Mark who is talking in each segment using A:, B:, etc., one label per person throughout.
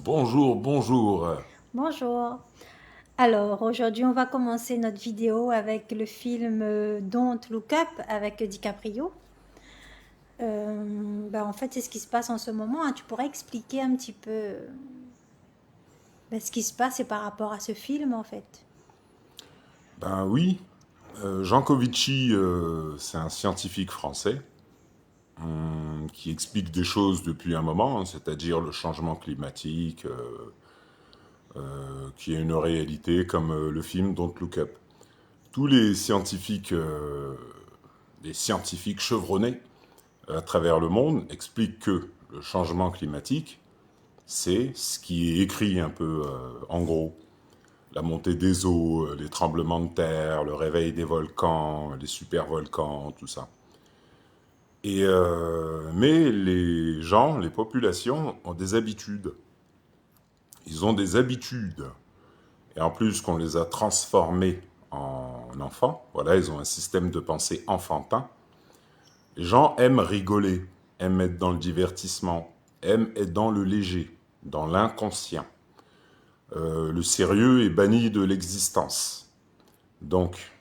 A: Bonjour, bonjour.
B: Bonjour. Alors, aujourd'hui, on va commencer notre vidéo avec le film Don't Look Up avec DiCaprio. En fait, c'est ce qui se passe en ce moment, hein. Tu pourrais expliquer un petit peu ce qui se passe et par rapport à ce film, en fait.
A: Ben oui, Jean Covici, c'est un scientifique français qui explique des choses depuis un moment, hein, c'est-à-dire le changement climatique, qui est une réalité comme le film Don't Look Up. Tous les scientifiques chevronnés à travers le monde expliquent que le changement climatique, c'est ce qui est écrit un peu en gros. La montée des eaux, les tremblements de terre, le réveil des volcans, les supervolcans, tout ça. Mais les gens, les populations ont des habitudes. Ils ont des habitudes. Et en plus qu'on les a transformés en enfants, voilà, ils ont un système de pensée enfantin. Les gens aiment rigoler, aiment être dans le divertissement, aiment être dans le léger, dans l'inconscient. Le sérieux est banni de l'existence. Donc,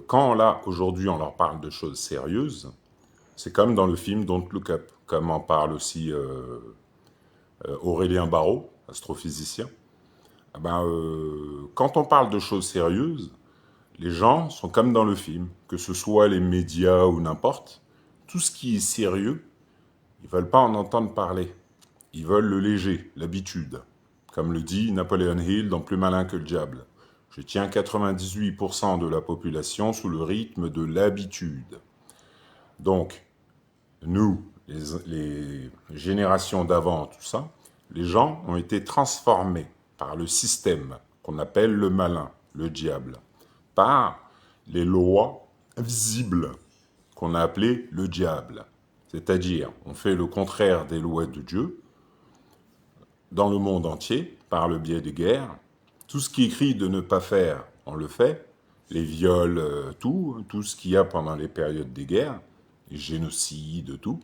A: quand là, aujourd'hui, on leur parle de choses sérieuses, c'est comme dans le film Don't Look Up, comme en parle aussi Aurélien Barraud, astrophysicien. Ah ben, quand on parle de choses sérieuses, les gens sont comme dans le film, que ce soit les médias ou n'importe, tout ce qui est sérieux, ils veulent pas en entendre parler. Ils veulent le léger, l'habitude. Comme le dit Napoléon Hill dans Plus malin que le diable. Je tiens 98% de la population sous le rythme de l'habitude. Donc, nous, les générations d'avant, tout ça, les gens ont été transformés par le système qu'on appelle le malin, le diable, par les lois visibles qu'on a appelées le diable. C'est-à-dire, on fait le contraire des lois de Dieu dans le monde entier, par le biais des guerres. Tout ce qui est écrit de ne pas faire, on le fait. Les viols, tout ce qu'il y a pendant les périodes des guerres, les génocides, tout.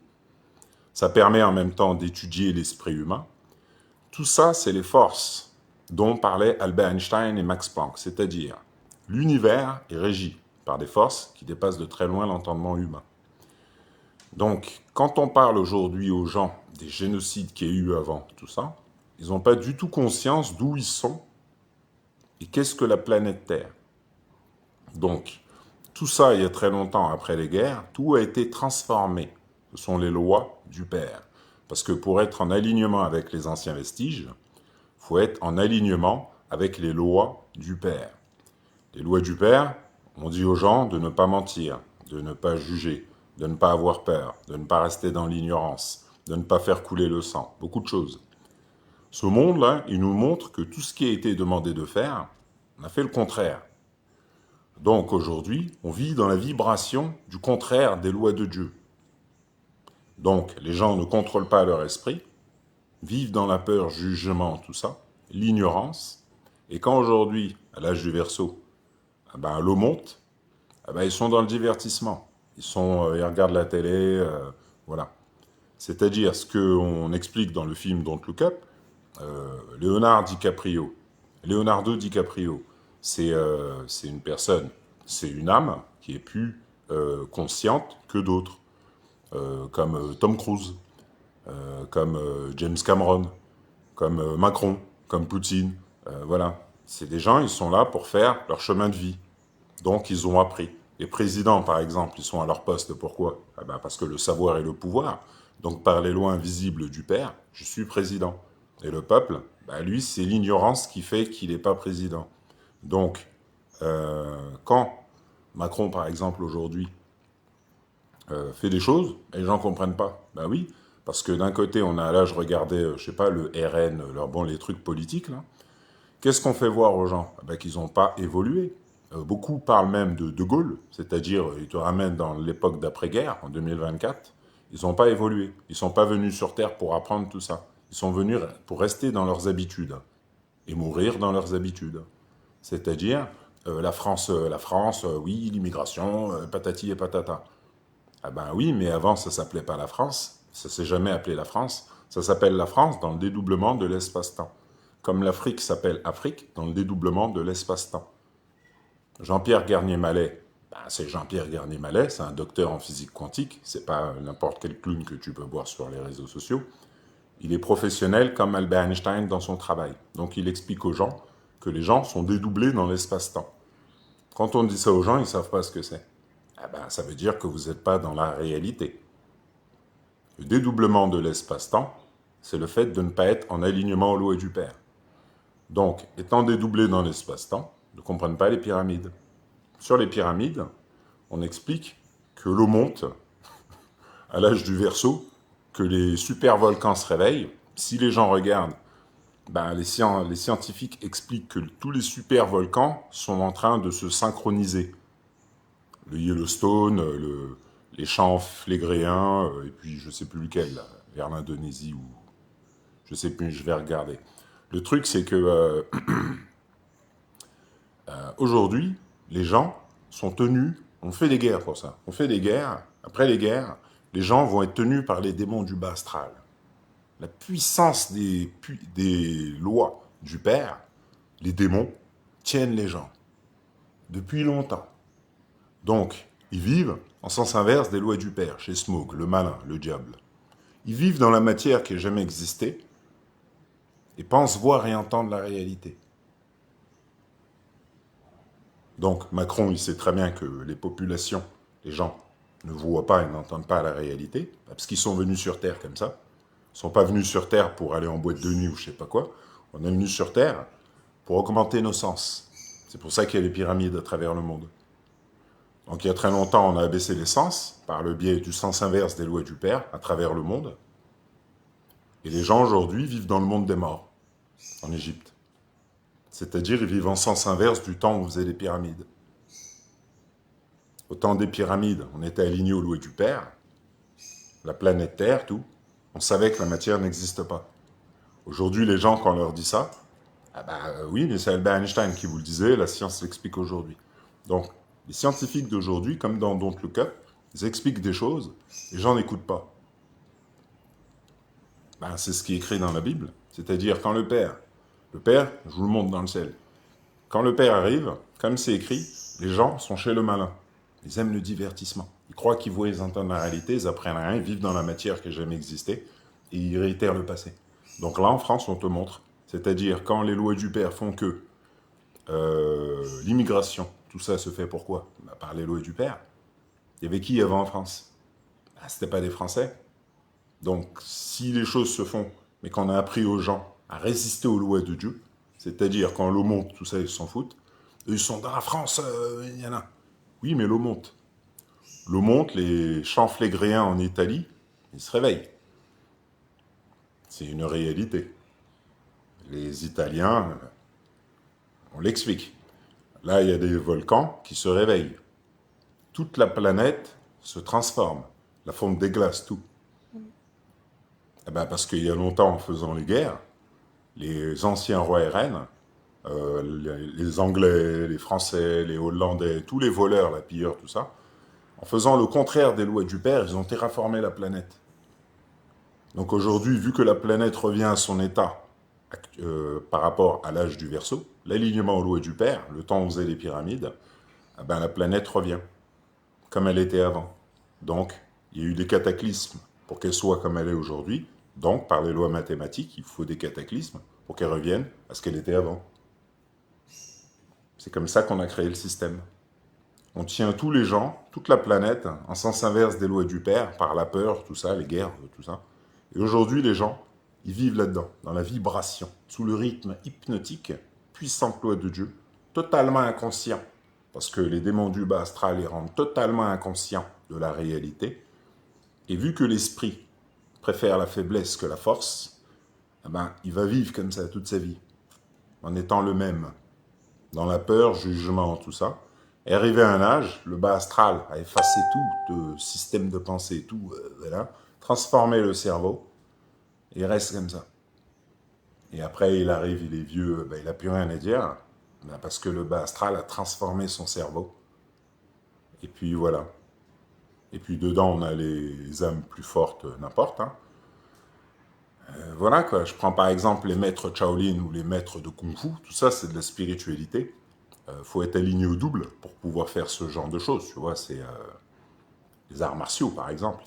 A: Ça permet en même temps d'étudier l'esprit humain. Tout ça, c'est les forces dont parlaient Albert Einstein et Max Planck, c'est-à-dire l'univers est régi par des forces qui dépassent de très loin l'entendement humain. Donc, quand on parle aujourd'hui aux gens des génocides qu'il y a eu avant, tout ça, ils n'ont pas du tout conscience d'où ils sont et qu'est-ce que la planète Terre. Donc, tout ça, il y a très longtemps après les guerres, tout a été transformé. Ce sont les lois du Père. Parce que pour être en alignement avec les anciens vestiges, il faut être en alignement avec les lois du Père. Les lois du Père, on dit aux gens de ne pas mentir, de ne pas juger, de ne pas avoir peur, de ne pas rester dans l'ignorance, de ne pas faire couler le sang, beaucoup de choses. Ce monde-là, il nous montre que tout ce qui a été demandé de faire, on a fait le contraire. Donc aujourd'hui, on vit dans la vibration du contraire des lois de Dieu. Donc les gens ne contrôlent pas leur esprit, vivent dans la peur, jugement, tout ça, l'ignorance. Et quand aujourd'hui, à l'âge du Verseau, l'eau monte, ils sont dans le divertissement. Ils regardent la télé, voilà. C'est-à-dire ce qu'on explique dans le film Don't Look Up, Leonardo DiCaprio, c'est une personne, c'est une âme qui est plus consciente que d'autres, comme Tom Cruise, comme James Cameron, comme Macron, comme Poutine. Voilà. C'est des gens, ils sont là pour faire leur chemin de vie. Donc, ils ont appris. Les présidents, par exemple, ils sont à leur poste. Pourquoi? Parce que le savoir est le pouvoir. Donc, par les lois invisibles du Père, je suis président. Et le peuple, lui, c'est l'ignorance qui fait qu'il n'est pas président. Donc, quand Macron, par exemple, aujourd'hui, fait des choses, et les gens ne comprennent pas. Ben oui, parce que d'un côté, on a là, je regardais, je sais pas, le RN, les trucs politiques, là. Qu'est-ce qu'on fait voir aux gens? Qu'ils n'ont pas évolué. Beaucoup parlent même de De Gaulle, c'est-à-dire ils te ramènent dans l'époque d'après-guerre, en 2024. Ils n'ont pas évolué. Ils ne sont pas venus sur Terre pour apprendre tout ça. Ils sont venus pour rester dans leurs habitudes et mourir dans leurs habitudes. C'est-à-dire oui, l'immigration, patati et patata. Ah ben oui, mais avant ça s'appelait pas la France, ça s'est jamais appelé la France, Ça s'appelle la France dans le dédoublement de l'espace-temps. Comme l'Afrique s'appelle Afrique dans le dédoublement de l'espace-temps. Jean-Pierre Garnier-Mallet, ben, c'est Jean-Pierre Garnier-Mallet, c'est un docteur en physique quantique, c'est pas n'importe quel clown que tu peux voir sur les réseaux sociaux. Il est professionnel comme Albert Einstein dans son travail. Donc il explique aux gens que les gens sont dédoublés dans l'espace-temps. Quand on dit ça aux gens, ils ne savent pas ce que c'est. Eh ben, ça veut dire que vous n'êtes pas dans la réalité. Le dédoublement de l'espace-temps, c'est le fait de ne pas être en alignement aux lois du Père. Donc, étant dédoublé dans l'espace-temps, ne comprennent pas les pyramides. Sur les pyramides, on explique que l'eau monte à l'âge du Verseau, que les super-volcans se réveillent. Si les gens regardent, ben, les scientifiques expliquent que tous les super-volcans sont en train de se synchroniser. Le Yellowstone, les champs flégréens, et puis je ne sais plus lequel, là, vers l'Indonésie, ou je ne sais plus, je vais regarder. Le truc, c'est que aujourd'hui, les gens sont tenus, on fait des guerres pour ça, on fait des guerres, après les guerres, les gens vont être tenus par les démons du bas astral. La puissance des lois du Père, les démons, tiennent les gens depuis longtemps. Donc, ils vivent en sens inverse des lois du Père, chez Smaug, le malin, le diable. Ils vivent dans la matière qui n'a jamais existé et pensent voir et entendre la réalité. Donc, Macron, il sait très bien que les populations, les gens, ne voient pas et n'entendent pas la réalité, parce qu'ils sont venus sur Terre comme ça. Ils ne sont pas venus sur Terre pour aller en boîte de nuit ou je sais pas quoi. On est venus sur Terre pour augmenter nos sens. C'est pour ça qu'il y a les pyramides à travers le monde. Donc il y a très longtemps, on a abaissé les sens par le biais du sens inverse des lois du Père à travers le monde. Et les gens aujourd'hui vivent dans le monde des morts, en Égypte. C'est-à-dire ils vivent en sens inverse du temps où on faisait les pyramides. Au temps des pyramides, on était aligné aux lois du Père, la planète Terre, tout. On savait que la matière n'existe pas. Aujourd'hui, les gens, quand on leur dit ça, ah bah oui, mais c'est Albert Einstein qui vous le disait, la science l'explique aujourd'hui. Donc, les scientifiques d'aujourd'hui, comme dans Don't Look Up, ils expliquent des choses, les gens n'écoutent pas. Ben, c'est ce qui est écrit dans la Bible. C'est-à-dire, quand le Père, je vous le montre dans le ciel, quand le Père arrive, comme c'est écrit, les gens sont chez le malin. Ils aiment le divertissement. Ils croient qu'ils voient, ils entendent la réalité, ils apprennent rien, ils vivent dans la matière qui n'a jamais existé, et ils réitèrent le passé. Donc là, en France, on te montre. C'est-à-dire, quand les lois du Père font que l'immigration, tout ça se fait pourquoi? Bah, par les lois du Père. Il y avait qui avant en France? Bah, c'était pas des Français. Donc, si les choses se font, mais qu'on a appris aux gens à résister aux lois de Dieu, c'est-à-dire quand l'eau monte, tout ça, ils s'en foutent, eux, ils sont dans la France, il y en a. Oui, mais l'eau monte. L'eau monte, les champs flégréens en Italie, ils se réveillent. C'est une réalité. Les Italiens, on l'explique. Là, il y a des volcans qui se réveillent. Toute la planète se transforme. La fonte des glaces, tout. Eh ben parce qu'il y a longtemps, en faisant les guerres, les anciens rois et reines, les Anglais, les Français, les Hollandais, tous les voleurs, les pilleurs, tout ça, en faisant le contraire des lois du Père, ils ont terraformé la planète. Donc aujourd'hui, vu que la planète revient à son état par rapport à l'âge du Verseau, l'alignement aux lois du Père, le temps où on faisait les pyramides, eh ben la planète revient comme elle était avant. Donc, il y a eu des cataclysmes pour qu'elle soit comme elle est aujourd'hui. Donc, par les lois mathématiques, il faut des cataclysmes pour qu'elle revienne à ce qu'elle était avant. C'est comme ça qu'on a créé le système. On tient tous les gens, toute la planète, en sens inverse des lois du Père, par la peur, tout ça, les guerres, tout ça. Et aujourd'hui, les gens, ils vivent là-dedans, dans la vibration, sous le rythme hypnotique, puissante loi de Dieu, totalement inconscient, parce que les démons du bas astral les rendent totalement inconscients de la réalité. Et vu que l'esprit préfère la faiblesse que la force, eh ben, il va vivre comme ça toute sa vie, en étant le même, dans la peur, jugement, tout ça. Et arrivé à un âge, le bas astral a effacé tout, système de pensée, tout, voilà, transformé le cerveau, et il reste comme ça. Et après, il arrive, il est vieux, ben, il n'a plus rien à dire, ben, parce que le bas astral a transformé son cerveau. Et puis voilà. Et puis dedans, on a les âmes plus fortes, n'importe. Hein. Voilà quoi, je prends par exemple les maîtres Shaolin ou les maîtres de Kung Fu, tout ça c'est de la spiritualité. Faut être aligné au double pour pouvoir faire ce genre de choses, tu vois, c'est les arts martiaux par exemple.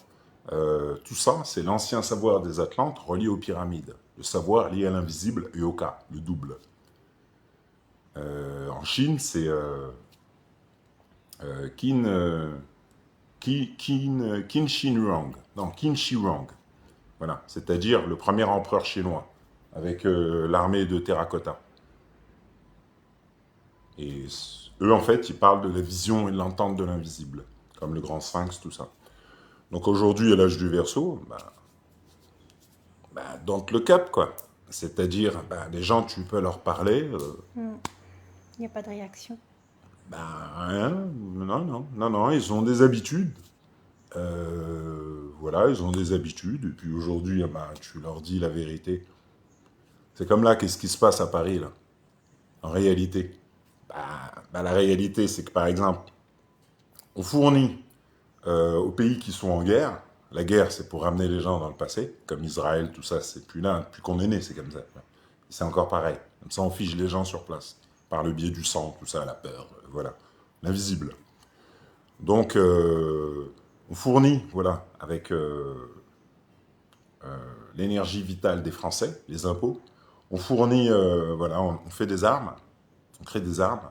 A: Tout ça, c'est l'ancien savoir des Atlantes relié aux pyramides. Le savoir lié à l'invisible et au cas, le double. En Chine, c'est Qin, Qin Shi Huang. Non, Qin Shi Huang. Voilà, c'est-à-dire le premier empereur chinois, avec l'armée de terracotta. Et eux, en fait, ils parlent de la vision et de l'entente de l'invisible, comme le grand sphinx, tout ça. Donc aujourd'hui, à l'âge du Verseau, donc le cap, quoi. C'est-à-dire, les gens, tu peux leur parler,
B: Il n'y a pas de réaction.
A: rien, non, non, non, non, ils ont des habitudes. Voilà, ils ont des habitudes, et puis aujourd'hui, tu leur dis la vérité. C'est comme là, qu'est-ce qui se passe à Paris, là, en réalité? La réalité, c'est que, par exemple, on fournit aux pays qui sont en guerre. La guerre, c'est pour ramener les gens dans le passé, comme Israël, tout ça, c'est plus là, depuis qu'on est né, c'est comme ça. C'est encore pareil. Comme ça, on fige les gens sur place, par le biais du sang, tout ça, la peur, voilà. L'invisible. Donc, on fournit, voilà, avec l'énergie vitale des Français, les impôts, on fournit, voilà, on fait des armes, on crée des armes.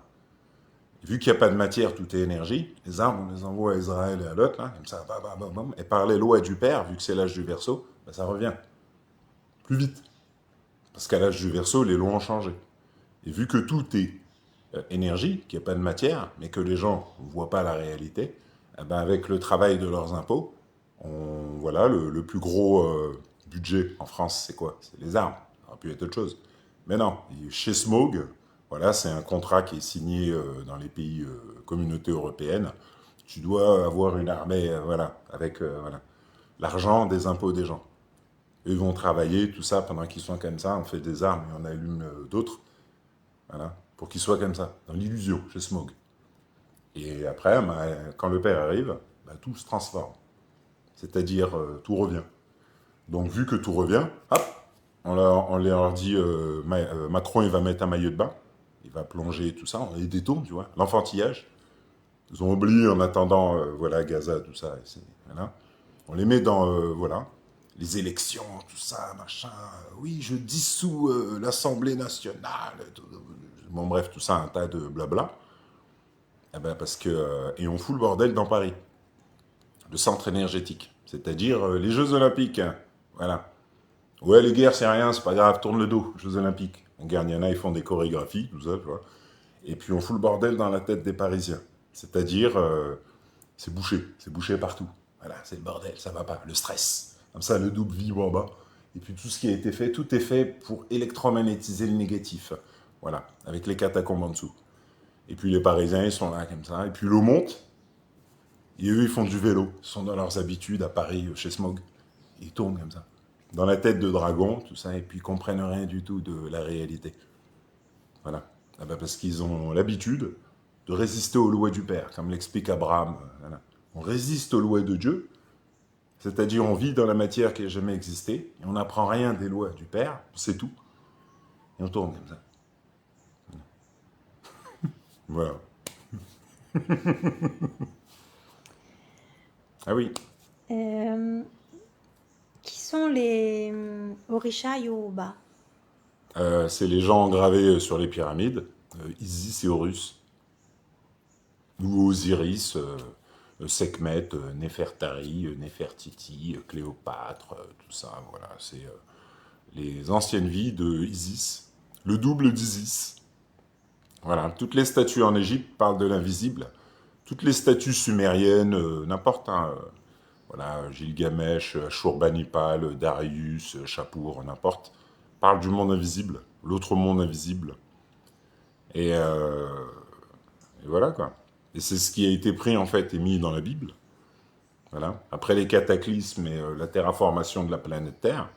A: Et vu qu'il n'y a pas de matière, tout est énergie, les armes, on les envoie à Israël et à l'autre, là, comme ça, bam, bam, bam, bam. Et par les lois du Père, vu que c'est l'âge du Verseau, ça revient plus vite. Parce qu'à l'âge du Verseau, les lois ont changé. Et vu que tout est énergie, qu'il n'y a pas de matière, mais que les gens ne voient pas la réalité, avec le travail de leurs impôts, voilà, le plus gros budget en France, c'est quoi? C'est les armes. Ça aurait pu être autre chose. Mais non, chez Smog, voilà, c'est un contrat qui est signé dans les pays communautés européennes. Tu dois avoir une armée, voilà, avec voilà, l'argent des impôts des gens. Eux vont travailler, tout ça, pendant qu'ils sont comme ça, on fait des armes et on allume d'autres, voilà, pour qu'ils soient comme ça, dans l'illusion, chez Smog. Et après, quand le père arrive, tout se transforme. C'est-à-dire, tout revient. Donc, vu que tout revient, hop, on leur dit, Macron, il va mettre un maillot de bain, il va plonger, tout ça, on les détourne, tu vois, l'enfantillage. Ils ont oublié en attendant, voilà, Gaza, tout ça, voilà. On les met dans, voilà, les élections, tout ça, machin. Oui, je dissous l'Assemblée nationale. Bon, bref, tout ça, un tas de blabla. Parce que, et on fout le bordel dans Paris, le centre énergétique. C'est-à-dire les Jeux Olympiques. Hein. Voilà. Ouais, les guerres, c'est rien, c'est pas grave, tourne le dos, Jeux Olympiques. En guerre, il y en a, ils font des chorégraphies, tout ça, tu vois. Et puis on fout le bordel dans la tête des Parisiens. C'est-à-dire, c'est bouché partout. Voilà, c'est le bordel, ça va pas, le stress. Comme ça, le double vibre en bas. Et puis tout ce qui a été fait, tout est fait pour électromagnétiser le négatif. Voilà, avec les catacombes en dessous. Et puis les Parisiens, ils sont là comme ça. Et puis l'eau monte. Et eux, ils font du vélo. Ils sont dans leurs habitudes à Paris, chez Smog. Ils tournent comme ça. Dans la tête de dragon, tout ça. Et puis ils comprennent rien du tout de la réalité. Voilà. Parce qu'ils ont l'habitude de résister aux lois du Père, comme l'explique Abraham. Voilà. On résiste aux lois de Dieu, c'est-à-dire on vit dans la matière qui n'a jamais existé, et on n'apprend rien des lois du Père, c'est tout. Et on tourne comme ça. Voilà. Ah oui.
B: Euh, qui sont les Orisha Yoruba?
A: C'est les gens engravés sur les pyramides, Isis et Horus, ou Osiris, Sekhmet, Néfertari, Néfertiti, Cléopâtre, tout ça, voilà. C'est les anciennes vies de Isis, le double d'Isis. Voilà, toutes les statues en Égypte parlent de l'invisible. Toutes les statues sumériennes, n'importe, hein, voilà, Gilgamesh, Ashurbanipal, Darius, Shapur, n'importe, parlent du monde invisible, l'autre monde invisible. Et, euh, et voilà quoi. Et c'est ce qui a été pris en fait et mis dans la Bible. Voilà. Après les cataclysmes et la terraformation de la planète Terre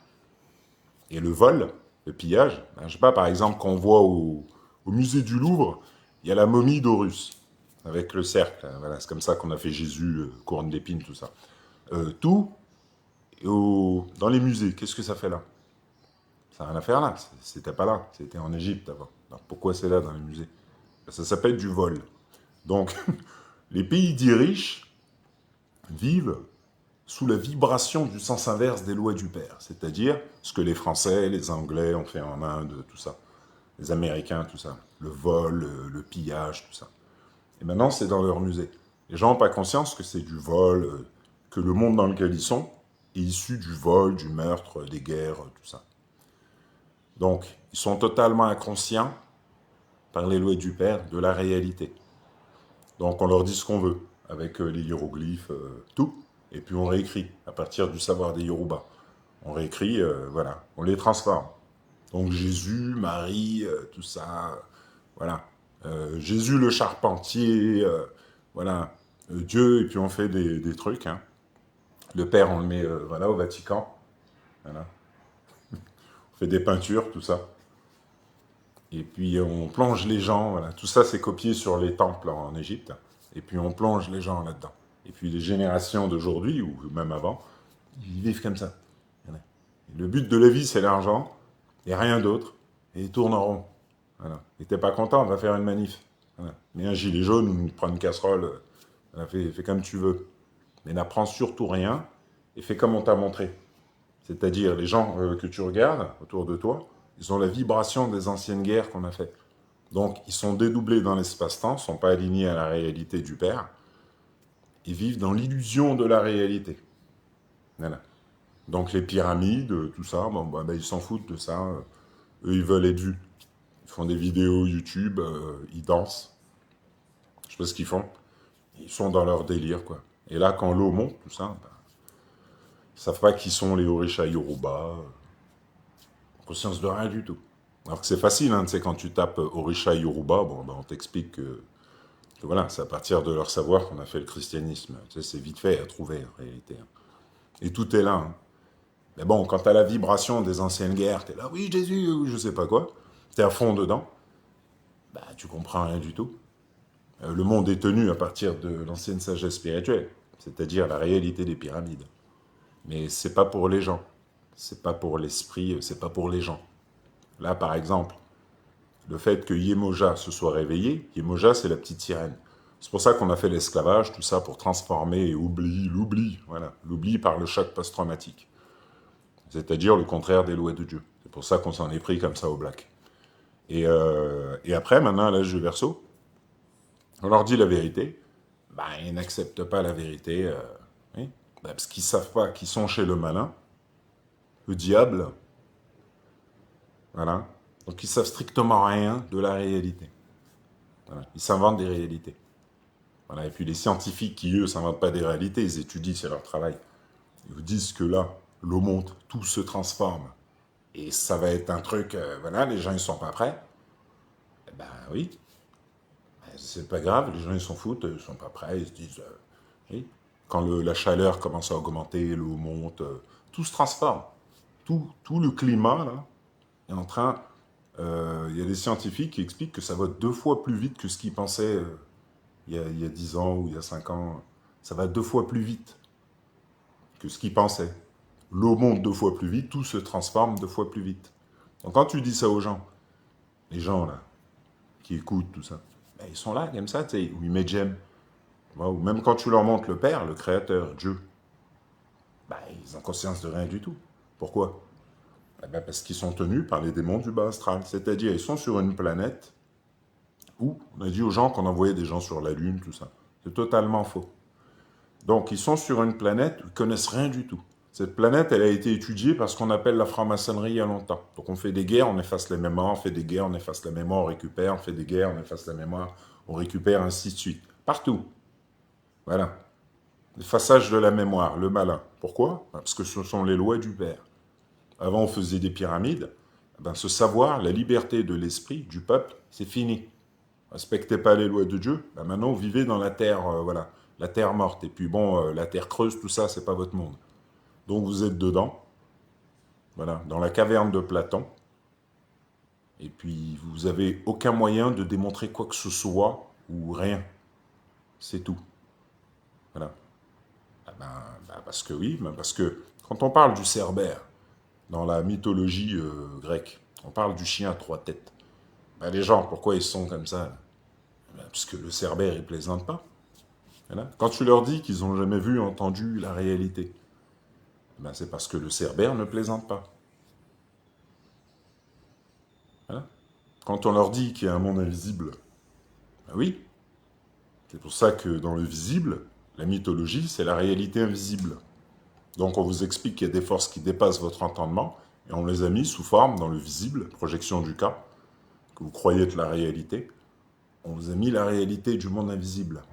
A: et le vol, le pillage. Je sais pas, par exemple, qu'on voit au musée du Louvre, il y a la momie d'Horus avec le cercle. Voilà, c'est comme ça qu'on a fait Jésus, couronne d'épines, tout ça. Tout dans les musées. Qu'est-ce que ça fait là? Ça n'a rien à faire là. C'était pas là. C'était en Égypte avant. Alors pourquoi c'est là dans les musées? Ça s'appelle du vol. Donc, les pays dits riches vivent sous la vibration du sens inverse des lois du père. C'est-à-dire ce que les Français, les Anglais ont fait en Inde, tout ça. Les Américains, tout ça. Le vol, le pillage, tout ça. Et maintenant, c'est dans leur musée. Les gens n'ont pas conscience que c'est du vol, que le monde dans lequel ils sont est issu du vol, du meurtre, des guerres, tout ça. Donc, ils sont totalement inconscients, par les lois du père, de la réalité. Donc, on leur dit ce qu'on veut, avec les hiéroglyphes, tout. Et puis, on réécrit, à partir du savoir des Yoruba. On réécrit, voilà, on les transforme. Donc, Jésus, Marie, tout ça, voilà. Jésus le charpentier, voilà. Dieu, et puis on fait des trucs. Hein. Le Père, on le met voilà, au Vatican. Voilà. On fait des peintures, tout ça. Et puis on plonge les gens. Voilà. Tout ça, c'est copié sur les temples en Égypte. Et puis on plonge les gens là-dedans. Et puis les générations d'aujourd'hui, ou même avant, ils vivent comme ça. Voilà. Et le but de la vie, c'est l'argent, et rien d'autre. Et ils tournent en rond. Voilà. Et t'es pas content, on va faire une manif. Voilà. Mais un gilet jaune ou prends une casserole, voilà, fais comme tu veux. Mais n'apprends surtout rien et fais comme on t'a montré. C'est-à-dire, les gens que tu regardes autour de toi, ils ont la vibration des anciennes guerres qu'on a faites. Donc, ils sont dédoublés dans l'espace-temps, ne sont pas alignés à la réalité du Père. Ils vivent dans l'illusion de la réalité. Voilà. Donc, les pyramides, tout ça, bon, bah, ils s'en foutent de ça. Eux, ils veulent être vus. Ils font des vidéos YouTube, ils dansent. Je sais pas ce qu'ils font. Ils sont dans leur délire, quoi. Et là, quand l'eau monte, tout ça, bah, ils savent pas qui sont les Orisha Yoruba. Conscience de rien du tout. Alors que c'est facile, hein, tu sais, quand tu tapes Orisha Yoruba, bon, ben, on t'explique que voilà, c'est à partir de leur savoir qu'on a fait le christianisme. Tu sais, c'est vite fait à trouver, en réalité. Hein. Et tout est là. Hein. Mais bon, quand t'as la vibration des anciennes guerres, t'es là, oui, Jésus, oui, je sais pas quoi, t'es à fond dedans, bah, tu comprends rien du tout. Le monde est tenu à partir de l'ancienne sagesse spirituelle, c'est-à-dire la réalité des pyramides. Mais c'est pas pour les gens. C'est pas pour l'esprit, c'est pas pour les gens. Là, par exemple, le fait que Yemoja se soit réveillé, Yemoja, c'est la petite sirène. C'est pour ça qu'on a fait l'esclavage, tout ça, pour transformer et l'oubli, voilà, l'oubli par le choc post-traumatique. C'est-à-dire le contraire des lois de Dieu. C'est pour ça qu'on s'en est pris comme ça au black. Et après, maintenant, à l'âge du Verseau, on leur dit la vérité, bah, ils n'acceptent pas la vérité, oui, bah, parce qu'ils savent pas qu'ils sont chez le malin, le diable, voilà. Donc ils savent strictement rien de la réalité. Voilà. Ils s'inventent des réalités. Voilà. Et puis les scientifiques qui, eux, s'inventent pas des réalités, ils étudient, c'est leur travail. Ils vous disent que là, l'eau monte, tout se transforme. Et ça va être un truc, voilà, les gens ils sont pas prêts. Eh ben oui, c'est pas grave, les gens ils s'en foutent, ils sont pas prêts, ils se disent, oui. Quand la chaleur commence à augmenter, l'eau monte, tout se transforme. Tout le climat, là, est en train. Il y a des scientifiques qui expliquent que ça va 2 fois plus vite que ce qu'ils pensaient il y a 10 ans ou il y a 5 ans. Ça va 2 fois plus vite que ce qu'ils pensaient. L'eau monte 2 fois plus vite, tout se transforme 2 fois plus vite. Donc quand tu dis ça aux gens, les gens là, qui écoutent tout ça, ben, ils sont là, comme ça, tu sais, ou ils mettent j'aime. Ou même quand tu leur montres le Père, le Créateur, Dieu, ben, ils ont conscience de rien du tout. Pourquoi? Eh ben, parce qu'ils sont tenus par les démons du bas astral. C'est-à-dire, ils sont sur une planète où on a dit aux gens qu'on envoyait des gens sur la Lune, tout ça. C'est totalement faux. Donc, ils sont sur une planète où ils connaissent rien du tout. Cette planète, elle a été étudiée par ce qu'on appelle la franc-maçonnerie il y a longtemps. Donc, on fait des guerres, on efface la mémoire, on fait des guerres, on efface la mémoire, on récupère, on fait des guerres, on efface la mémoire, on récupère, ainsi de suite. Partout. Voilà. L'effaçage de la mémoire, le malin. Pourquoi? Parce que ce sont les lois du Père. Avant, on faisait des pyramides. Ben, ce savoir, la liberté de l'esprit, du peuple, c'est fini. Respectez pas les lois de Dieu. Ben, maintenant, vous vivez dans la terre, voilà, la terre morte. Et puis bon, la terre creuse, tout ça, c'est pas votre monde. Donc vous êtes dedans, voilà, dans la caverne de Platon. Et puis vous avez aucun moyen de démontrer quoi que ce soit ou rien. C'est tout. Voilà. Ah ben, parce que oui, ben parce que quand on parle du Cerbère, dans la mythologie grecque. On parle du chien à trois têtes. Ben, les gens, pourquoi ils sont comme ça? Ben, parce que le cerbère, il plaisante pas. Voilà. Quand tu leur dis qu'ils n'ont jamais vu, entendu la réalité, ben, c'est parce que le cerbère ne plaisante pas. Voilà. Quand on leur dit qu'il y a un monde invisible, ben oui, c'est pour ça que dans le visible, la mythologie, c'est la réalité invisible. Donc on vous explique qu'il y a des forces qui dépassent votre entendement, et on les a mis sous forme dans le visible, projection du cas, que vous croyez être la réalité. On vous a mis la réalité du monde invisible.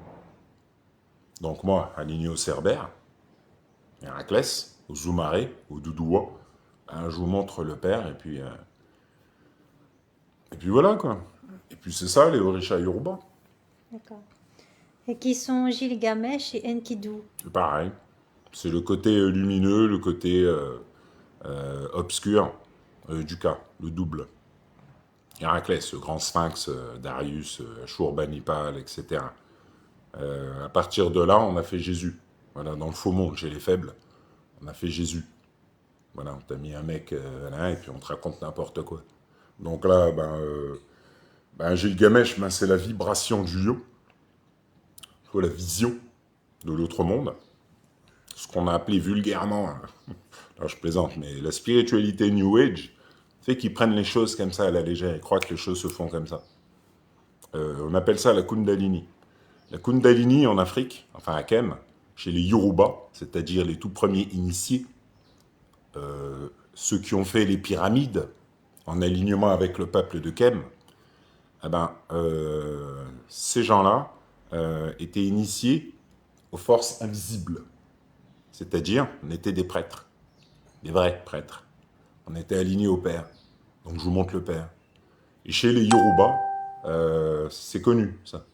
A: Donc moi, aligné au Cerbère, Héraclès, au Zoumaré, au Doudouo, ben, je vous montre le Père, et puis voilà quoi. Et puis c'est ça les Orisha Yoruba.
B: D'accord. Et qui sont Gilgamesh et Enkidu.
A: C'est pareil. C'est le côté lumineux, le côté obscur du cas, le double. Héraclès, le grand sphinx, Darius, Ashurbanipal, etc. À partir de là, on a fait Jésus. Voilà, dans le faux monde, chez les faibles, on a fait Jésus. Voilà, on t'a mis un mec là, et puis on te raconte n'importe quoi. Donc là, Gilgamesh, ben, c'est la vibration du yo, la vision de l'autre monde, ce qu'on a appelé vulgairement, alors je plaisante, mais la spiritualité New Age fait qu'ils prennent les choses comme ça à la légère, ils croient que les choses se font comme ça. On appelle ça la Kundalini. La Kundalini en Afrique, enfin à Kem, chez les Yoruba, c'est-à-dire les tout premiers initiés, ceux qui ont fait les pyramides en alignement avec le peuple de Kem, eh ben, ces gens-là étaient initiés aux forces invisibles. C'est-à-dire, on était des prêtres, des vrais prêtres. On était alignés au Père. Donc je vous montre le Père. Et chez les Yoruba, c'est connu, ça.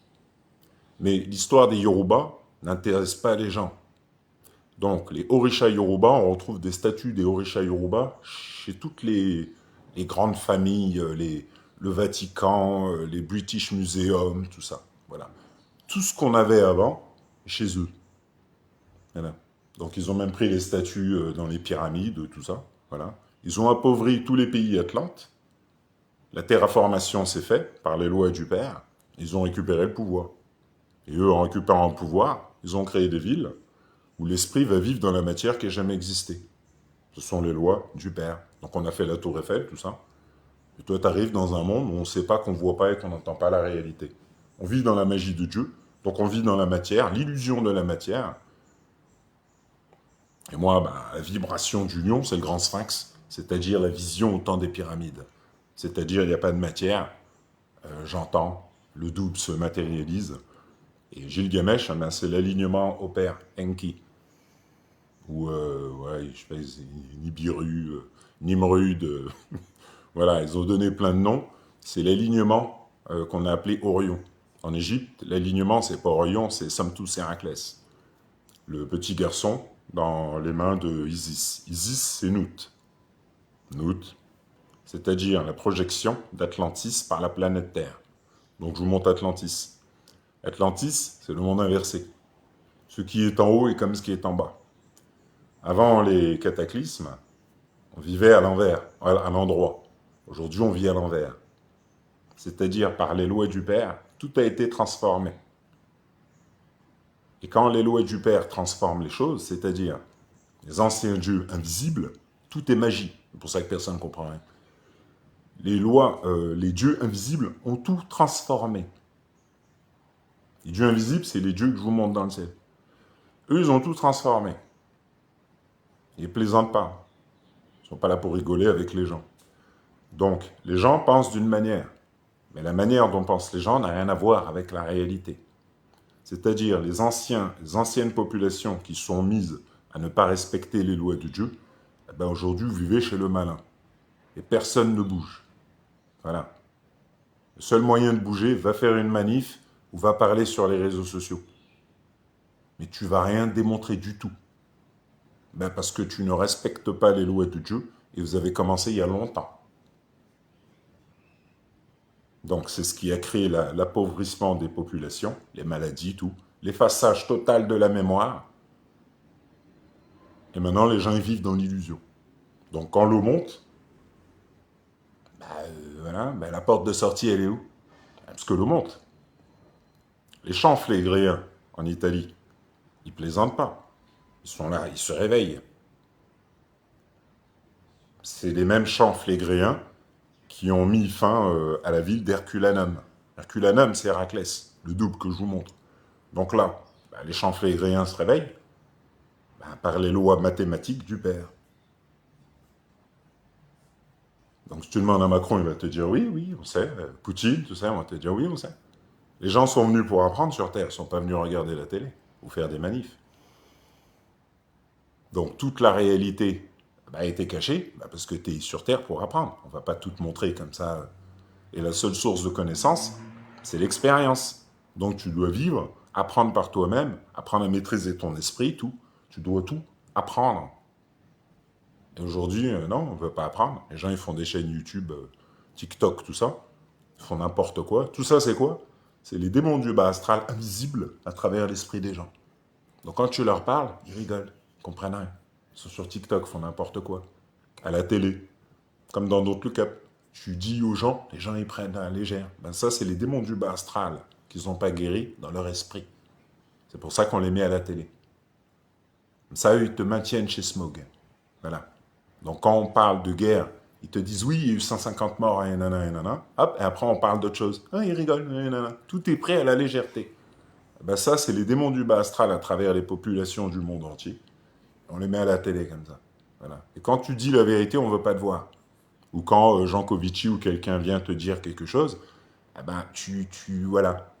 A: Mais l'histoire des Yoruba n'intéresse pas les gens. Donc, les Orisha Yoruba, on retrouve des statues des Orisha Yoruba chez toutes les grandes familles, le Vatican, les British Museum, tout ça. Voilà. Tout ce qu'on avait avant, chez eux. Voilà. Donc, ils ont même pris les statues dans les pyramides, tout ça. Voilà. Ils ont appauvri tous les pays atlantes. La terraformation s'est faite par les lois du Père. Ils ont récupéré le pouvoir. Et eux, en récupérant le pouvoir, ils ont créé des villes où l'esprit va vivre dans la matière qui n'a jamais existé. Ce sont les lois du Père. Donc on a fait la tour Eiffel, tout ça. Et toi, tu arrives dans un monde où on ne sait pas, qu'on ne voit pas et qu'on n'entend pas la réalité. On vit dans la magie de Dieu, donc on vit dans la matière, l'illusion de la matière. Et moi, la vibration du lion, c'est le grand sphinx, c'est-à-dire la vision au temps des pyramides. C'est-à-dire, il n'y a pas de matière, j'entends, le double se matérialise. Et Gilgamesh, c'est l'alignement au Père, Enki. Ou, ouais, je sais pas, Nibiru, Nimrud, voilà, ils ont donné plein de noms. C'est l'alignement qu'on a appelé Orion. En Égypte, l'alignement, c'est pas Orion, c'est Samptus Héraclès, le petit garçon dans les mains de Isis. Isis, c'est Nout. Nout, c'est-à-dire la projection d'Atlantis par la planète Terre. Donc je vous montre Atlantis. Atlantis, c'est le monde inversé. Ce qui est en haut est comme ce qui est en bas. Avant les cataclysmes, on vivait à l'envers, à l'endroit. Aujourd'hui, on vit à l'envers. C'est-à-dire, par les lois du Père, tout a été transformé. Et quand les lois du Père transforment les choses, c'est-à-dire les anciens dieux invisibles, tout est magie. C'est pour ça que personne ne comprend rien. Les lois, les dieux invisibles ont tout transformé. Les dieux invisibles, c'est les dieux que je vous montre dans le ciel. Eux, ils ont tout transformé. Ils ne plaisantent pas. Ils ne sont pas là pour rigoler avec les gens. Donc, les gens pensent d'une manière. Mais la manière dont pensent les gens n'a rien à voir avec la réalité. C'est-à-dire, les anciennes populations qui sont mises à ne pas respecter les lois de Dieu, eh ben aujourd'hui, vous vivez chez le malin. Et personne ne bouge. Voilà. Le seul moyen de bouger, va faire une manif ou va parler sur les réseaux sociaux. Mais tu vas rien démontrer du tout. Ben parce que tu ne respectes pas les lois de Dieu et vous avez commencé il y a longtemps. Donc c'est ce qui a créé l'appauvrissement des populations, les maladies, tout, l'effaçage total de la mémoire. Et maintenant les gens ils vivent dans l'illusion. Donc quand l'eau monte, voilà, la porte de sortie, elle est où? Parce que l'eau monte. Les champs flégréens en Italie, ils plaisantent pas. Ils sont là, ils se réveillent. C'est les mêmes champs flégréens qui ont mis fin à la ville d'Herculanum. Herculanum, c'est Héraclès, le double que je vous montre. Donc là, les champs flégréens se réveillent par les lois mathématiques du père. Donc si tu demandes à Macron, il va te dire oui, oui, on sait. Poutine, tout ça, on va te dire oui, on sait. Les gens sont venus pour apprendre sur Terre, ils ne sont pas venus regarder la télé ou faire des manifs. Donc toute la réalité a été cachée parce que tu es sur Terre pour apprendre. On ne va pas tout te montrer comme ça. Et la seule source de connaissance, c'est l'expérience. Donc tu dois vivre, apprendre par toi-même, apprendre à maîtriser ton esprit, tout. Tu dois tout apprendre. Et aujourd'hui, non, on ne veut pas apprendre. Les gens, ils font des chaînes YouTube, TikTok, tout ça. Ils font n'importe quoi. Tout ça, c'est quoi? C'est les démons du bas astral invisibles à travers l'esprit des gens. Donc quand tu leur parles, ils rigolent, ils comprennent rien. Ils sont sur TikTok, ils font n'importe quoi. À la télé, comme dans d'autres cas. Tu dis aux gens, les gens ils prennent à la légère. Ben ça, c'est les démons du bas astral qu'ils n'ont pas guéris dans leur esprit. C'est pour ça qu'on les met à la télé. Ça, eux, ils te maintiennent chez Smog. Voilà. Donc quand on parle de guerre, ils te disent oui, il y a eu 150 morts, et nanana, et nanana. Hop, et après on parle d'autre chose. Ah, ils rigolent, et nanana. Tout est prêt à la légèreté. Ben ça, c'est les démons du bas astral à travers les populations du monde entier. On les met à la télé comme ça. Voilà. Et quand tu dis la vérité, on ne veut pas te voir. Ou quand Jean Covici ou quelqu'un vient te dire quelque chose, eh ben voilà.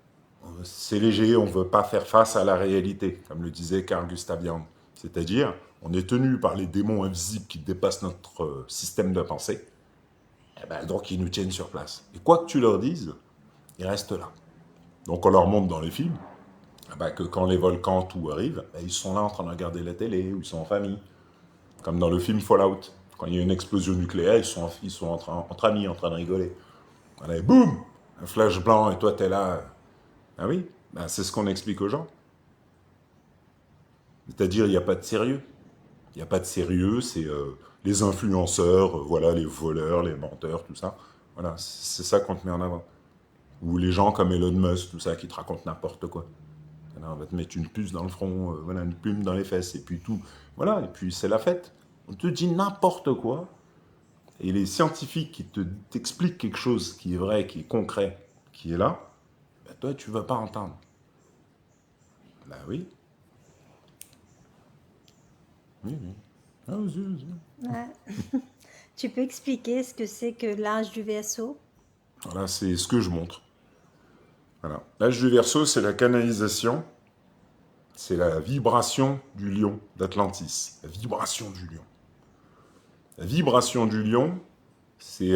A: C'est léger, on ne veut pas faire face à la réalité, comme le disait Carl Gustav Jung. C'est-à-dire, on est tenu par les démons invisibles qui dépassent notre système de pensée, eh ben, donc ils nous tiennent sur place. Et quoi que tu leur dises, ils restent là. Donc on leur montre dans les films que quand les volcans, tout arrive, ils sont là en train de regarder la télé, ou ils sont en famille. Comme dans le film Fallout. Quand il y a une explosion nucléaire, ils sont entre amis, en train de rigoler. Voilà, et boum, un flash blanc, et toi, t'es là. Ah oui, c'est ce qu'on explique aux gens. C'est-à-dire, il n'y a pas de sérieux. Il n'y a pas de sérieux, c'est les influenceurs, voilà, les voleurs, les menteurs, tout ça. Voilà, c'est ça qu'on te met en avant. Ou les gens comme Elon Musk, tout ça, qui te racontent n'importe quoi. Alors, on va te mettre une puce dans le front, voilà, une plume dans les fesses, et puis tout. Voilà, et puis c'est la fête. On te dit n'importe quoi, et les scientifiques qui t'expliquent quelque chose qui est vrai, qui est concret, qui est là, toi, tu ne vas pas entendre. Ben oui. Oui, oui. Ah, vas-y, vas-y.
B: Ouais. Tu peux expliquer ce que c'est que l'âge du Verseau?
A: Voilà, c'est ce que je montre. Voilà. L'âge du Verseau, c'est la canalisation, c'est la vibration du lion d'Atlantis. La vibration du lion. La vibration du lion, c'est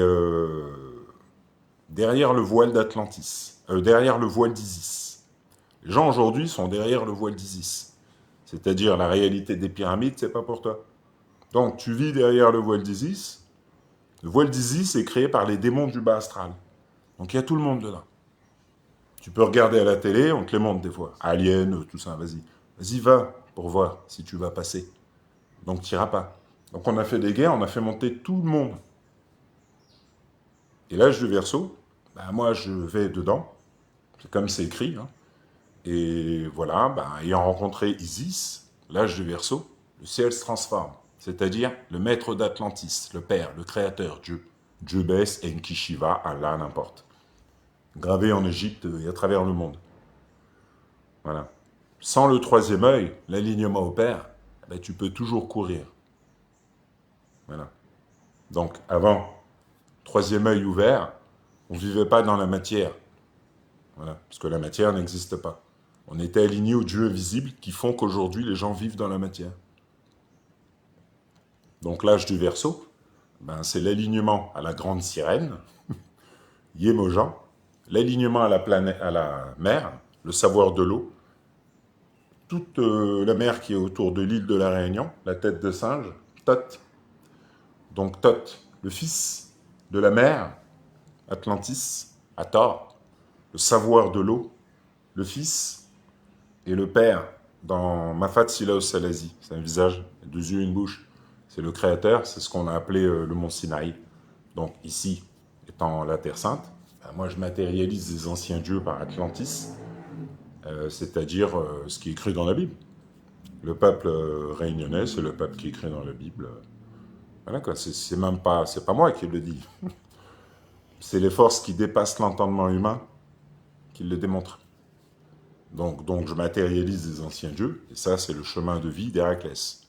A: derrière le voile d'Atlantis, derrière le voile d'Isis. Les gens aujourd'hui sont derrière le voile d'Isis. C'est-à-dire la réalité des pyramides, c'est pas pour toi. Donc tu vis derrière le voile d'Isis. Le voile d'Isis est créé par les démons du bas astral. Donc il y a tout le monde dedans. Tu peux regarder à la télé, on te les montre des fois. Alien, tout ça, vas-y. Vas-y, va pour voir si tu vas passer. Donc tu n'iras pas. Donc on a fait des guerres, on a fait monter tout le monde. Et l'âge du Verseau, moi je vais dedans. C'est comme c'est écrit. Hein. Et voilà, ayant rencontré Isis, l'âge du Verseau, le ciel se transforme. C'est-à-dire le maître d'Atlantis, le père, le créateur, Dieu. Dieu Bess, Enki Shiva, Allah, n'importe. Gravé en Égypte et à travers le monde. Voilà. Sans le troisième œil, l'alignement au père, tu peux toujours courir. Voilà. Donc, avant, troisième œil ouvert, on ne vivait pas dans la matière. Voilà. Parce que la matière n'existe pas. On était alignés aux dieux visibles qui font qu'aujourd'hui, les gens vivent dans la matière. Donc, l'âge du Verseau, c'est l'alignement à la grande sirène, Yemoja, l'alignement à la planète, à la mer, le savoir de l'eau, toute la mer qui est autour de l'île de la Réunion, la tête de singe, Thoth. Donc Thoth, le fils de la mer, Atlantis, Hathor, le savoir de l'eau, le fils et le père dans Mafat Silaos Salasi. C'est un visage, deux yeux et une bouche. C'est le Créateur, c'est ce qu'on a appelé le mont Sinaï. Donc ici, étant la Terre Sainte, ben, moi je matérialise les anciens dieux par Atlantis, c'est-à-dire ce qui est écrit dans la Bible. Le peuple réunionnais, c'est le peuple qui est écrit dans la Bible. Voilà quoi, c'est même pas, c'est pas moi qui le dis. C'est les forces qui dépassent l'entendement humain qui le démontrent. Donc je matérialise les anciens dieux, et ça c'est le chemin de vie d'Héraclès.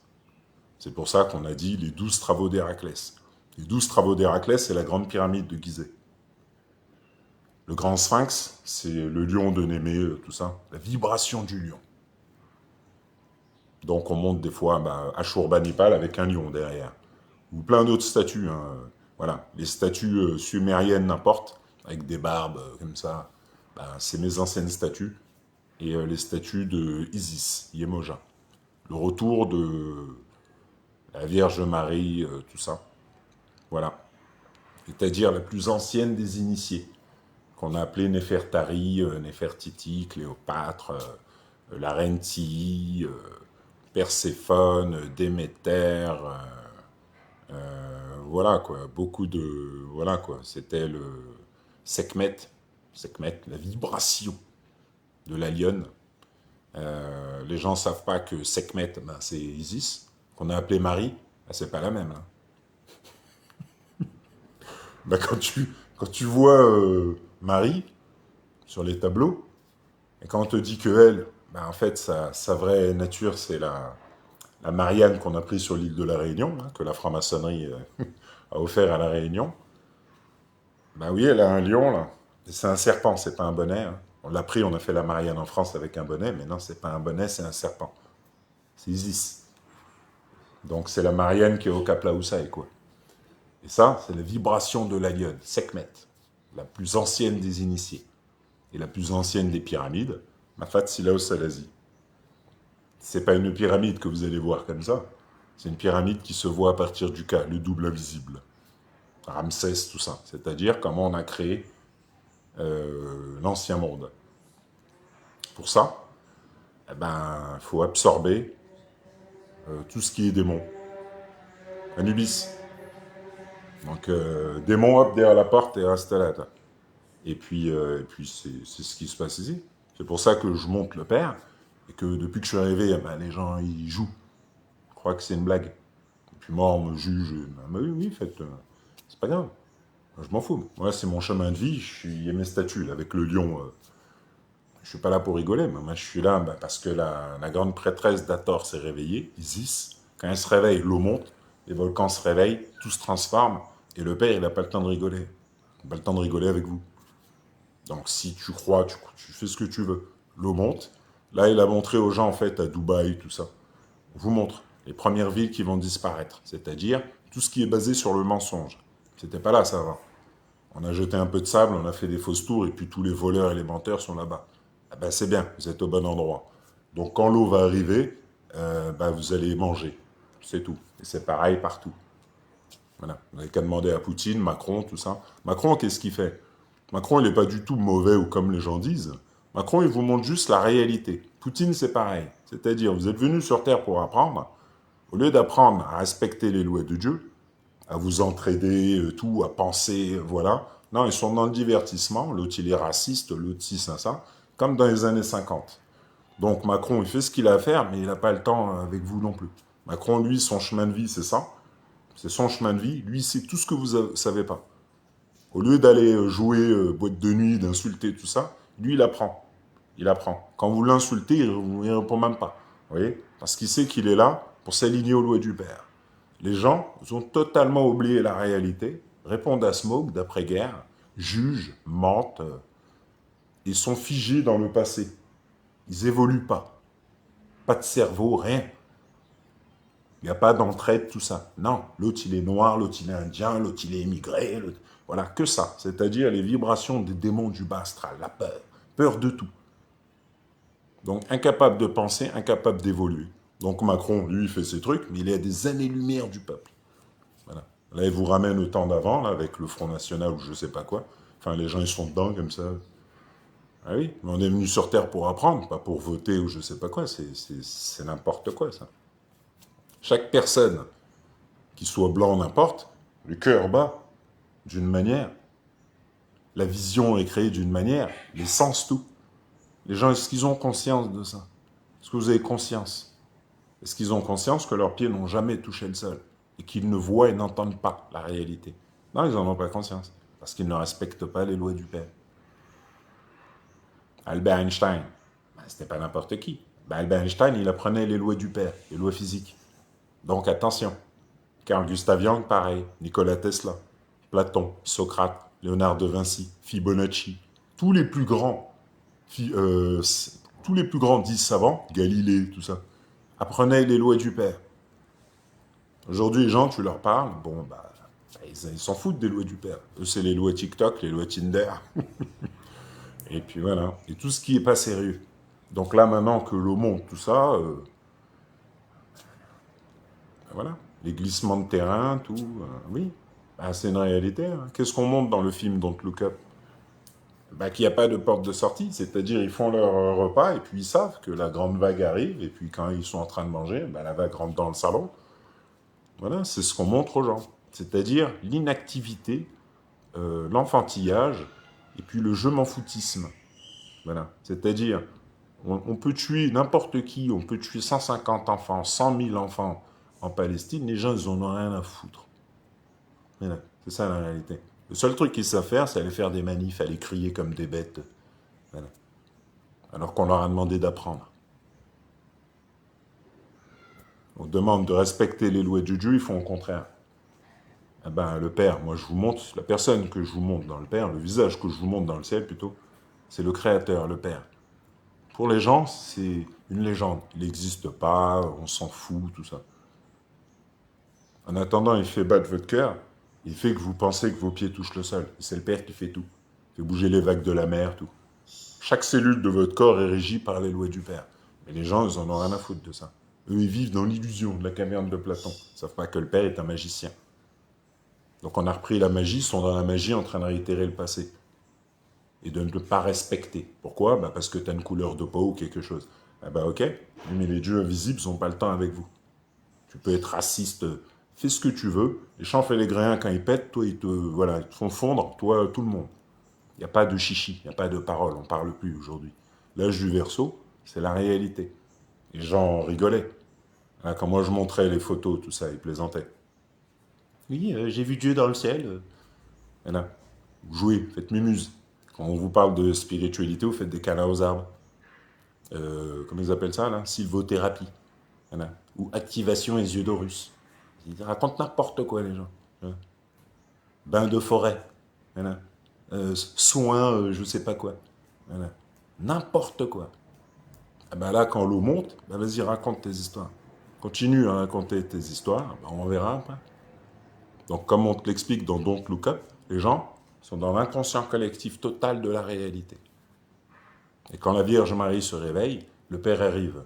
A: C'est pour ça qu'on a dit les 12 travaux d'Héraclès. Les 12 travaux d'Héraclès, c'est la grande pyramide de Gizeh. Le grand sphinx, c'est le lion de Némée, tout ça. La vibration du lion. Donc on monte des fois Ashurbanipal avec un lion derrière. Ou plein d'autres statues. Hein. Voilà, les statues sumériennes, n'importe, avec des barbes comme ça. Ben, c'est mes anciennes statues. Et les statues de Isis, Yemoja. Le retour de la Vierge Marie, tout ça. Voilà. C'est-à-dire la plus ancienne des initiés, qu'on a appelée Néfertari, Néfertiti, Cléopâtre, la reine Tilly, Perséphone, Déméter, voilà quoi, beaucoup de... Voilà quoi, c'était le Sekhmet, Sekhmet, la vibration de la lionne. Les gens ne savent pas que Sekhmet, ben, c'est Isis, qu'on a appelé Marie, ben, c'est pas la même. Hein. Ben, quand tu vois Marie sur les tableaux, et quand on te dit que elle, ben, en fait, sa vraie nature, c'est la Marianne qu'on a prise sur l'île de la Réunion, hein, que la franc-maçonnerie a offert à la Réunion, ben oui, elle a un lion, là. C'est un serpent, c'est pas un bonnet. Hein. On l'a pris, on a fait la Marianne en France avec un bonnet, mais non, c'est pas un bonnet, c'est un serpent. C'est Isis. Donc c'est la Marianne qui est au Cap Laoussaï, quoi. Et ça, c'est la vibration de la lionne, Sekhmet, la plus ancienne des initiés. Et la plus ancienne des pyramides, Mafat Silaos Salazi. C'est pas une pyramide que vous allez voir comme ça. C'est une pyramide qui se voit à partir du cas, le double invisible. Ramsès, tout ça. C'est-à-dire comment on a créé l'ancien monde. Pour ça, eh ben, faut absorber tout ce qui est démon. Anubis. Donc, démon, hop, derrière la porte et reste là. Et puis c'est ce qui se passe ici. C'est pour ça que je monte le père, et que depuis que je suis arrivé, eh ben, les gens, ils jouent. Ils croient que c'est une blague. Et puis moi, on me juge. Ben, oui, faites, c'est pas grave. Moi, je m'en fous. Moi, c'est mon chemin de vie. Il y a mes statuts, là, avec le lion. Je suis pas là pour rigoler, mais moi, je suis là parce que la grande prêtresse d'Hathor s'est réveillée, Isis. Quand elle se réveille, l'eau monte, les volcans se réveillent, tout se transforme, et le père, il n'a pas le temps de rigoler. Il n'a pas le temps de rigoler avec vous. Donc si tu crois, tu fais ce que tu veux. L'eau monte. Là, il a montré aux gens, en fait, à Dubaï, tout ça. On vous montre les premières villes qui vont disparaître. C'est-à-dire tout ce qui est basé sur le mensonge. C'était pas là, ça va. On a jeté un peu de sable, on a fait des fausses tours, et puis tous les voleurs et les menteurs sont là-bas. Ah ben c'est bien, vous êtes au bon endroit. Donc quand l'eau va arriver, vous allez manger. C'est tout. Et c'est pareil partout. Voilà. Vous n'avez qu'à demander à Poutine, Macron, tout ça. Macron, qu'est-ce qu'il fait? Macron, il n'est pas du tout mauvais ou comme les gens disent. Macron, il vous montre juste la réalité. Poutine, c'est pareil. C'est-à-dire, vous êtes venu sur Terre pour apprendre. Au lieu d'apprendre à respecter les lois de Dieu, à vous entraider, tout, à penser, voilà. Non, ils sont dans le divertissement. L'autre, il est raciste, l'autre, ci, ça. Comme dans les années 50. Donc Macron, il fait ce qu'il a à faire, mais il n'a pas le temps avec vous non plus. Macron, lui, son chemin de vie, c'est ça. C'est son chemin de vie. Lui, c'est tout ce que vous ne savez pas. Au lieu d'aller jouer boîte de nuit, d'insulter, tout ça, lui, il apprend. Il apprend. Quand vous l'insultez, il ne répond même pas. Vous voyez? Parce qu'il sait qu'il est là pour s'aligner aux lois du Père. Les gens ont totalement oublié la réalité, répondent à Smoke d'après-guerre, jugent, mentent, ils sont figés dans le passé. Ils évoluent pas. Pas de cerveau, rien. Il n'y a pas d'entraide, tout ça. Non, l'autre il est noir, l'autre il est indien, l'autre il est immigré. Voilà, que ça. C'est-à-dire les vibrations des démons du bas astral, la peur. Peur de tout. Donc incapable de penser, incapable d'évoluer. Donc Macron, lui, il fait ses trucs, mais il est à des années-lumière du peuple. Voilà. Là, il vous ramène au temps d'avant, là, avec le Front National ou je sais pas quoi. Enfin, les gens, ils sont dedans, comme ça. Ah oui, mais on est venu sur Terre pour apprendre, pas pour voter ou je sais pas quoi. C'est n'importe quoi, ça. Chaque personne qu'il soit blanc, n'importe, le cœur bat d'une manière. La vision est créée d'une manière, les sens, tout. Les gens, est-ce qu'ils ont conscience de ça? Est-ce que vous avez conscience? Est-ce qu'ils ont conscience que leurs pieds n'ont jamais touché le sol et qu'ils ne voient et n'entendent pas la réalité? Non, ils n'en ont pas conscience, parce qu'ils ne respectent pas les lois du Père. Albert Einstein, ben, c'était pas n'importe qui. Ben, Albert Einstein, il apprenait les lois du Père, les lois physiques. Donc attention. Carl Gustav Jung, pareil. Nikola Tesla, Platon, Socrate, Léonard de Vinci, Fibonacci, tous les plus grands, tous les plus grands 10 savants, Galilée, tout ça, apprenaient les lois du Père. Aujourd'hui, les gens, tu leur parles, bon, bah, ils s'en foutent des lois du Père. Eux, c'est les lois TikTok, les lois Tinder. Et puis voilà. Et tout ce qui est pas sérieux. Donc là, maintenant que l'eau monte, tout ça, voilà. Les glissements de terrain, tout, oui. Bah, c'est une réalité. Hein. Qu'est-ce qu'on montre dans le film Don't Look Up? Bah, qu'il n'y a pas de porte de sortie. C'est-à-dire, ils font leur repas et puis ils savent que la grande vague arrive. Et puis quand ils sont en train de manger, bah, la vague rentre dans le salon. Voilà, c'est ce qu'on montre aux gens. C'est-à-dire l'inactivité, l'enfantillage et puis le je m'en foutisme. Voilà. C'est-à-dire, on peut tuer n'importe qui, on peut tuer 150 enfants, 100 000 enfants en Palestine, les gens, ils en ont rien à foutre. Voilà. C'est ça la réalité. Le seul truc qu'ils savent faire, c'est aller faire des manifs, aller crier comme des bêtes. Voilà. Alors qu'on leur a demandé d'apprendre. On demande de respecter les lois de Dieu, ils font au contraire. Eh ben, le Père, moi je vous montre, la personne que je vous montre dans le Père, le visage que je vous montre dans le ciel plutôt, c'est le Créateur, le Père. Pour les gens, c'est une légende. Il n'existe pas, on s'en fout, tout ça. En attendant, il fait battre votre cœur, il fait que vous pensez que vos pieds touchent le sol. C'est le Père qui fait tout. Il fait bouger les vagues de la mer, tout. Chaque cellule de votre corps est régie par les lois du Père. Mais les gens, ils en ont rien à foutre de ça. Eux, ils vivent dans l'illusion de la caverne de Platon. Ils ne savent pas que le Père est un magicien. Donc on a repris la magie, ils sont dans la magie en train de réitérer le passé. Et de ne pas respecter. Pourquoi? Bah parce que tu as une couleur de peau ou quelque chose. Ah bah ok, mais les dieux invisibles n'ont pas le temps avec vous. Tu peux être raciste, fais ce que tu veux. Les champs félégréens, quand ils pètent, toi, voilà, ils te font fondre, toi, tout le monde. Il n'y a pas de chichi, il n'y a pas de parole, on ne parle plus aujourd'hui. L'âge du Verseau, c'est la réalité. Les gens rigolaient. Hein, quand moi je montrais les photos, tout ça, ils plaisantaient. Oui, j'ai vu Dieu dans le ciel. Voilà. Vous jouez, faites mimuse. Quand on vous parle de spiritualité, vous faites des câlins aux arbres. Comment ils appellent ça, là? Sylvothérapie. Voilà. Ou activation les yeux d'Horus. Ils racontent n'importe quoi, les gens. Voilà. Bain de forêt. Voilà. Soins, je sais pas quoi. Voilà. N'importe quoi. Ah ben là, quand l'eau monte, ben vas-y, raconte tes histoires. Continue à raconter tes histoires, ben on verra après. Donc, comme on te l'explique dans Don't Look Up, les gens sont dans l'inconscient collectif total de la réalité. Et quand la Vierge Marie se réveille, le Père arrive.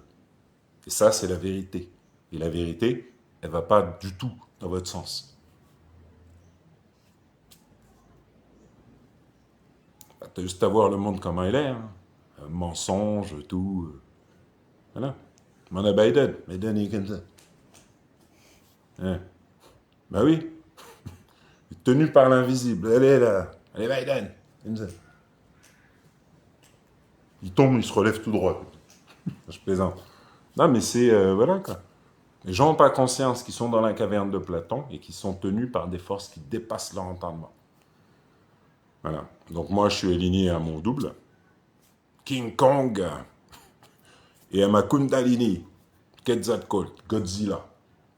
A: Et ça, c'est la vérité. Et la vérité, elle ne va pas du tout dans votre sens. Tu as juste à voir le monde comment il est. Hein. Un mensonge, tout. Voilà. On a Biden. Biden est comme ça. Hein. Ben oui. Tenu par l'invisible. Elle est là. Allez, Biden. Comme ça. Il tombe, il se relève tout droit. Je plaisante. Non, mais c'est... voilà, quoi. Les gens n'ont pas conscience qu'ils sont dans la caverne de Platon et qu'ils sont tenus par des forces qui dépassent leur entendement. Voilà. Donc moi, je suis aligné à mon double, King Kong, et à ma Kundalini, Quetzalcoatl, Godzilla.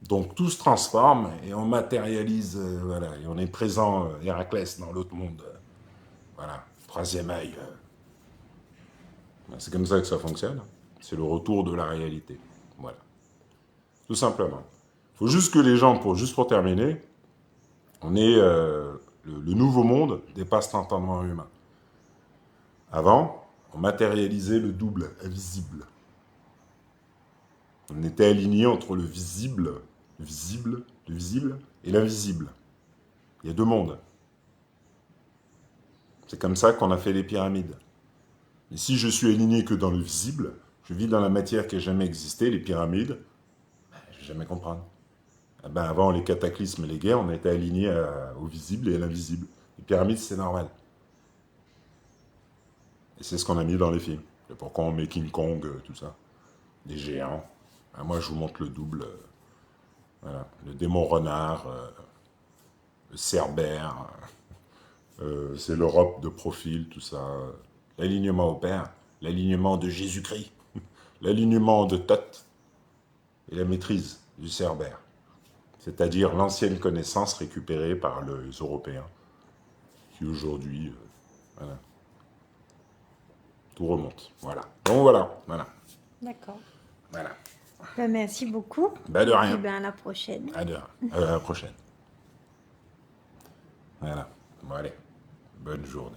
A: Donc tout se transforme et on matérialise, voilà, et on est présent, Héraclès, dans l'autre monde. Voilà, troisième œil. C'est comme ça que ça fonctionne. C'est le retour de la réalité. Voilà. Tout simplement. Il faut juste que les gens, juste pour terminer, on est... le nouveau monde dépasse l'entendement humain. Avant, on matérialisait le double, invisible. On était aligné entre le visible et l'invisible. Il y a deux mondes. C'est comme ça qu'on a fait les pyramides. Et si je suis aligné que dans le visible, je vis dans la matière qui n'a jamais existé, les pyramides, je ne vais jamais comprendre. Eh ben, avant les cataclysmes et les guerres, on était aligné au visible et à l'invisible. Les pyramides, c'est normal. Et c'est ce qu'on a mis dans les films. C'est pourquoi on met King Kong, tout ça. Des géants. Ah, moi, je vous montre le double. Voilà. Le démon renard, le cerbère. C'est l'Europe de profil, tout ça. L'alignement au Père. L'alignement de Jésus-Christ. L'alignement de Thoth. Et la maîtrise du cerbère. C'est-à-dire l'ancienne connaissance récupérée par les Européens. Qui aujourd'hui, voilà, tout remonte. Voilà. Donc voilà, voilà,
B: D'accord.
A: voilà.
B: Ben, merci beaucoup.
A: Bah de
B: Et puis
A: rien.
B: ben, à la prochaine.
A: À la prochaine. Voilà. Bon allez, bonne journée.